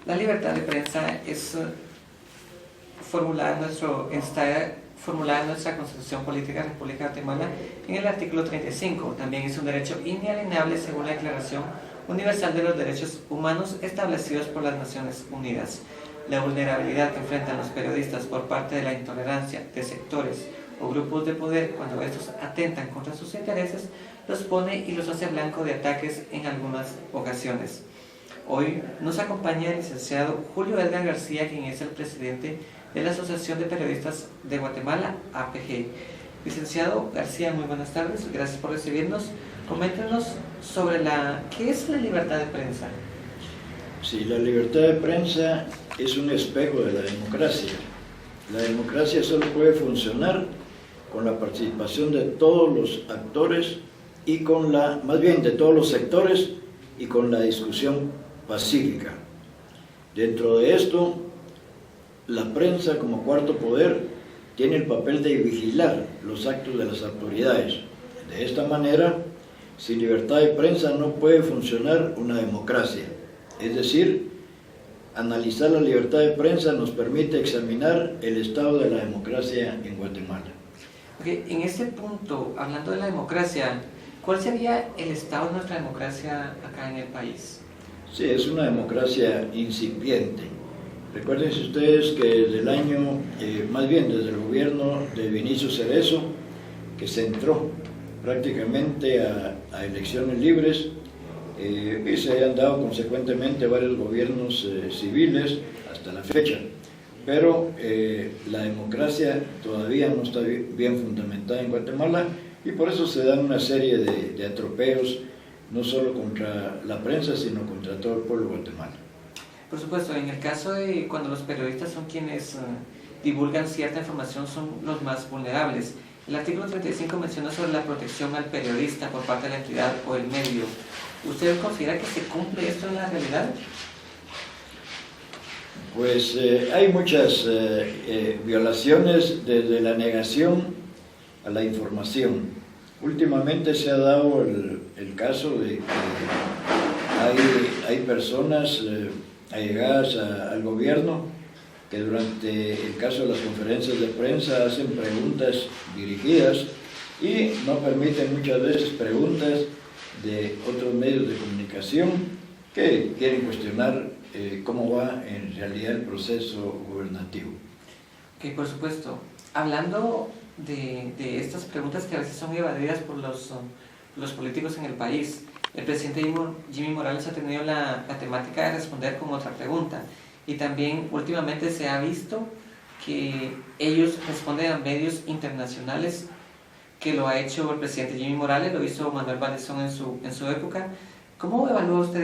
La libertad de prensa está formulada en nuestra Constitución Política de la República de Guatemala en el artículo 35. También es un derecho inalienable según la Declaración Universal de los Derechos Humanos establecidos por las Naciones Unidas. La vulnerabilidad que enfrentan los periodistas por parte de la intolerancia de sectores o grupos de poder cuando estos atentan contra sus intereses los pone y los hace blanco de ataques en algunas ocasiones. Hoy nos acompaña el licenciado Julio Edgar García, quien es el presidente de la Asociación de Periodistas de Guatemala, APG. Licenciado García, muy buenas tardes, gracias por recibirnos. Coméntenos sobre ¿qué es la libertad de prensa? Sí, la libertad de prensa es un espejo de la democracia. La democracia solo puede funcionar con la participación de todos los actores y más bien de todos los sectores y con la discusión pacífica. Dentro de esto, la prensa como cuarto poder tiene el papel de vigilar los actos de las autoridades. De esta manera, sin libertad de prensa no puede funcionar una democracia. Es decir, analizar la libertad de prensa nos permite examinar el estado de la democracia en Guatemala. Okay, en este punto, hablando de la democracia, ¿cuál sería el estado de nuestra democracia acá en el país? Sí, es una democracia incipiente. Recuérdense ustedes que desde el año, desde el gobierno de Vinicio Cerezo, que se entró prácticamente a elecciones libres, y se han dado consecuentemente varios gobiernos civiles hasta la fecha, pero la democracia todavía no está bien fundamentada en Guatemala y por eso se dan una serie de atropellos, no solo contra la prensa, sino contra todo el pueblo de Guatemala. Por supuesto, en el caso de cuando los periodistas son quienes divulgan cierta información, son los más vulnerables. El artículo 35 menciona sobre la protección al periodista por parte de la entidad o el medio. ¿Usted considera que se cumple esto en la realidad? Pues hay muchas violaciones desde la negación a la información. Últimamente se ha dado el caso de que hay personas allegadas al gobierno que durante el caso de las conferencias de prensa hacen preguntas dirigidas y no permiten muchas veces preguntas de otros medios de comunicación que quieren cuestionar cómo va en realidad el proceso gubernativo. Ok, por supuesto. Hablando de estas preguntas que a veces son evadidas por los políticos en el país, el presidente Jimmy Morales ha tenido la temática de responder con otra pregunta y también últimamente se ha visto que ellos responden a medios internacionales, que lo ha hecho el presidente Jimmy Morales, lo hizo Manuel Valdezón en su época. ¿Cómo evalúa usted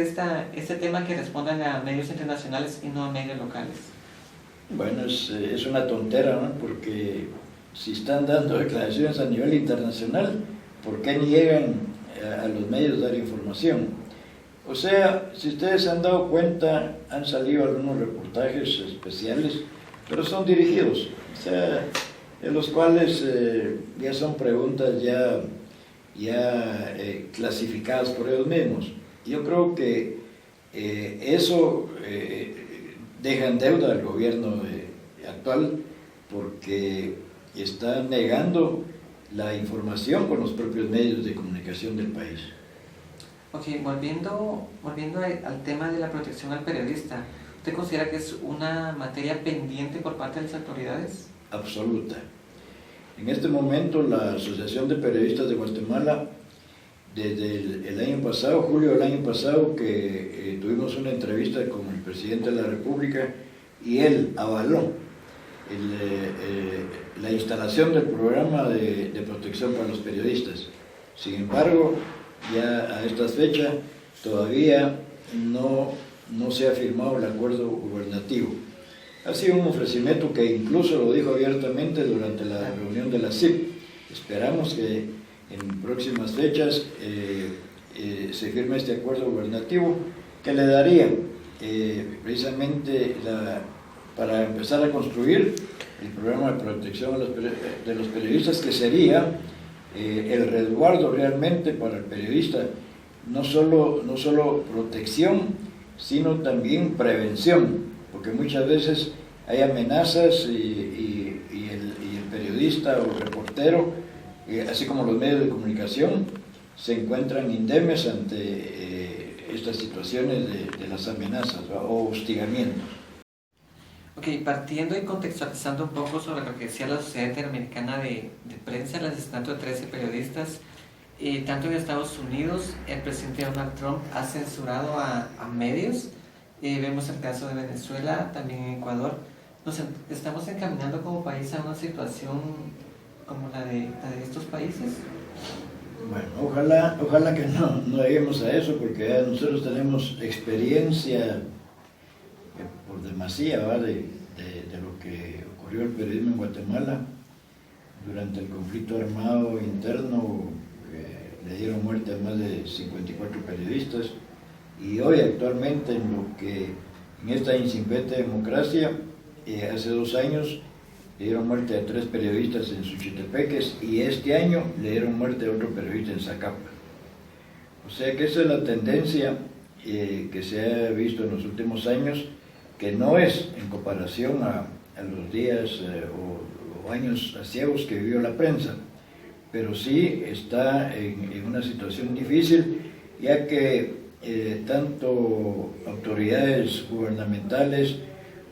este tema que respondan a medios internacionales y no a medios locales? Bueno, es una tontera, ¿no? Porque si están dando declaraciones a nivel internacional, ¿por qué niegan a los medios dar información? O sea, si ustedes se han dado cuenta, han salido algunos reportajes especiales, pero son dirigidos, o sea, en los cuales ya son preguntas ya clasificadas por ellos mismos. Yo creo que eso deja en deuda al gobierno actual porque está negando la información con los propios medios de comunicación del país. Ok, volviendo al tema de la protección al periodista, ¿usted considera que es una materia pendiente por parte de las autoridades? Absoluta. En este momento la Asociación de Periodistas de Guatemala, desde el año pasado, julio del año pasado, que tuvimos una entrevista con el presidente de la República y él avaló la instalación del programa de protección para los periodistas. Sin embargo, ya a esta fecha todavía no se ha firmado el acuerdo gubernativo. Ha sido un ofrecimiento que incluso lo dijo abiertamente durante la reunión de la CIP. Esperamos que en próximas fechas se firme este acuerdo gubernativo que le daría precisamente para empezar a construir el programa de protección de los periodistas, que sería el resguardo realmente para el periodista, no solo protección, sino también prevención, porque muchas veces hay amenazas y el periodista o reportero, así como los medios de comunicación, se encuentran indemnes ante estas situaciones de las amenazas o hostigamientos. Ok, partiendo y contextualizando un poco sobre lo que decía la Sociedad Interamericana de Prensa, el asesinato de 13 periodistas, tanto en Estados Unidos, el presidente Donald Trump ha censurado a medios, vemos el caso de Venezuela, también en Ecuador. Nos estamos encaminando como país a una situación como la de estos países. Bueno, ojalá que no lleguemos a eso, porque nosotros tenemos experiencia por demasía, ¿va? de lo que ocurrió el periodismo en Guatemala durante el conflicto armado interno. Le dieron muerte a más de 54 periodistas, y hoy actualmente en esta incipiente democracia, hace 2 años le dieron muerte a 3 periodistas en Suchitepeques, y este año le dieron muerte a otro periodista en Zacapa. O sea que esa es la tendencia que se ha visto en los últimos años, que no es en comparación a los días o años ciegos que vivió la prensa, pero sí está en una situación difícil, ya que tanto autoridades gubernamentales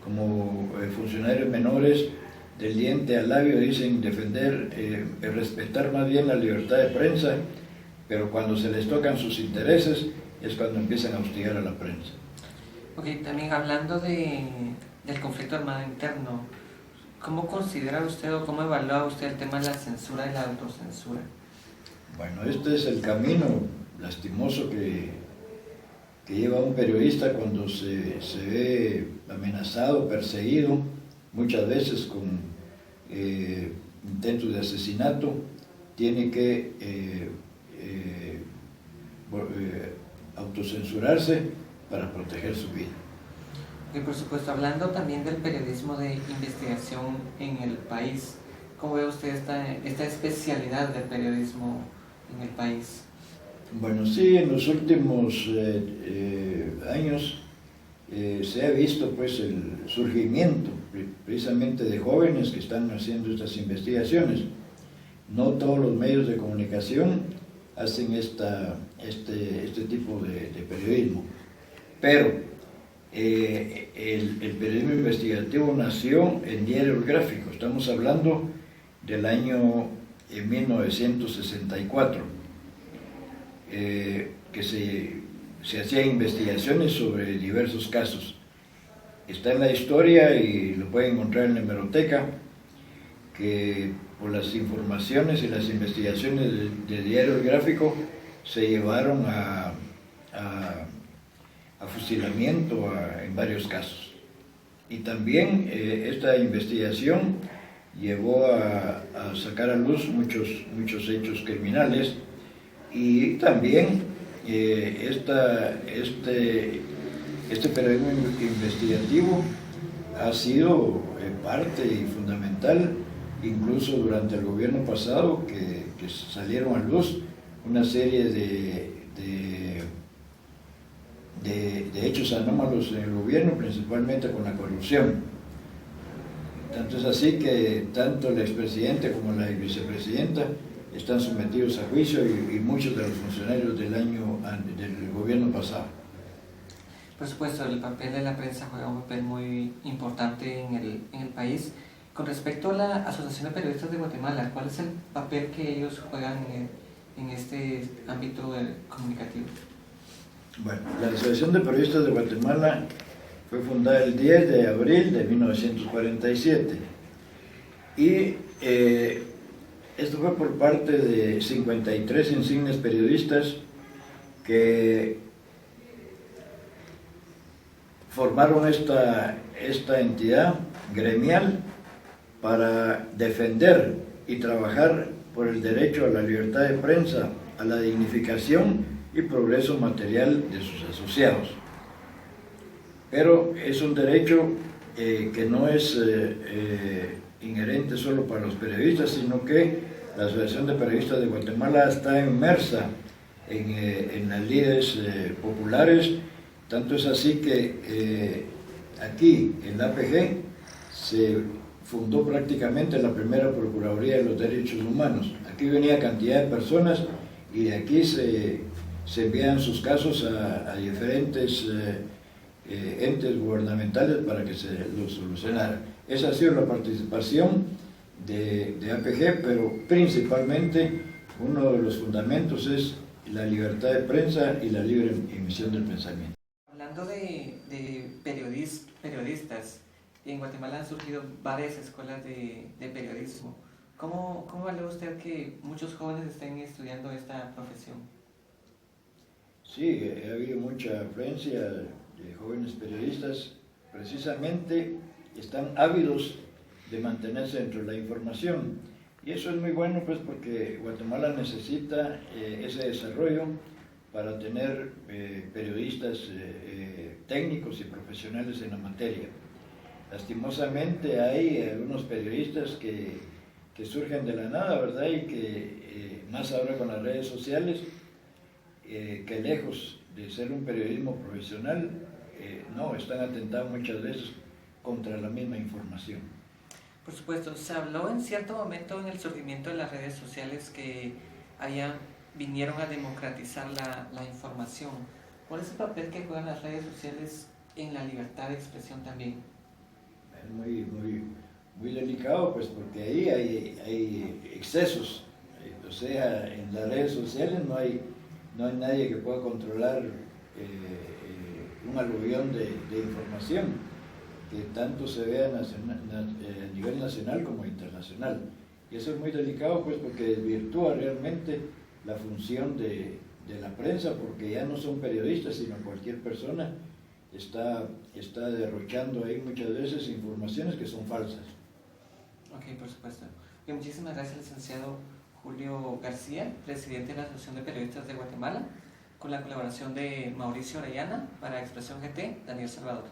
como funcionarios menores del diente al labio dicen defender, respetar más bien la libertad de prensa, pero cuando se les tocan sus intereses es cuando empiezan a hostigar a la prensa. Ok, también hablando del conflicto armado interno, ¿cómo considera usted o cómo evalúa usted el tema de la censura y la autocensura? Bueno, este es el camino lastimoso que lleva un periodista cuando se ve amenazado, perseguido, muchas veces con intentos de asesinato. Tiene que autocensurarse para proteger su vida. Y por supuesto, hablando también del periodismo de investigación en el país, ¿cómo ve usted esta especialidad del periodismo en el país? Bueno, sí, en los últimos años se ha visto pues el surgimiento precisamente de jóvenes que están haciendo estas investigaciones. No todos los medios de comunicación hacen este tipo de periodismo, pero el periodismo investigativo nació en diarios gráficos. Estamos hablando del año 1964, que se hacían investigaciones sobre diversos casos. Está en la historia y lo pueden encontrar en la hemeroteca, que por las informaciones y las investigaciones de diario gráfico se llevaron a fusilamiento en varios casos. Y también esta investigación llevó a sacar a luz muchos hechos criminales, y también este periodismo investigativo ha sido parte y fundamental, incluso durante el gobierno pasado, que salieron a luz una serie de hechos anómalos en el gobierno, principalmente con la corrupción. Tanto es así que tanto el expresidente como la vicepresidenta están sometidos a juicio, y muchos de los funcionarios del gobierno pasado. Por supuesto, el papel de la prensa juega un papel muy importante en el país. Con respecto a la Asociación de Periodistas de Guatemala, ¿cuál es el papel que ellos juegan en este ámbito comunicativo? Bueno, la Asociación de Periodistas de Guatemala fue fundada el 10 de abril de 1947, y esto fue por parte de 53 insignes periodistas que formaron esta entidad gremial para defender y trabajar por el derecho a la libertad de prensa, a la dignificación y progreso material de sus asociados. Pero es un derecho que no es inherente solo para los periodistas, sino que la Asociación de Periodistas de Guatemala está inmersa en las lides populares Tanto es así que aquí en la APG se fundó prácticamente la primera Procuraduría de los Derechos Humanos. Aquí venía cantidad de personas y de aquí se envían sus casos a diferentes entes gubernamentales para que se los solucionara. Esa ha sido la participación de APG, pero principalmente uno de los fundamentos es la libertad de prensa y la libre emisión del pensamiento. Hablando de periodistas, en Guatemala han surgido varias escuelas de periodismo. ¿Cómo valora usted que muchos jóvenes estén estudiando esta profesión? Sí, ha habido mucha afluencia de jóvenes periodistas, precisamente están ávidos de mantenerse dentro de la información. Y eso es muy bueno, pues, porque Guatemala necesita ese desarrollo para tener periodistas técnicos y profesionales en la materia. Lastimosamente hay algunos periodistas que surgen de la nada, ¿verdad? Y que más ahora con las redes sociales, que lejos de ser un periodismo profesional, no, están atentando muchas veces contra la misma información. Por supuesto, se habló en cierto momento en el surgimiento de las redes sociales que vinieron a democratizar la información. ¿Cuál es el papel que juegan las redes sociales en la libertad de expresión también? Es muy delicado, pues, porque ahí hay excesos. O sea, en las redes sociales no hay nadie que pueda controlar un aluvión de información que tanto se vea a nivel nacional como internacional. Y eso es muy delicado, pues, porque desvirtúa realmente la función de la prensa, porque ya no son periodistas, sino cualquier persona está derrochando ahí muchas veces informaciones que son falsas. Ok, por supuesto. Bien, muchísimas gracias, licenciado Julio García, presidente de la Asociación de Periodistas de Guatemala, con la colaboración de Mauricio Orellana para Expresión GT, Daniel Salvador.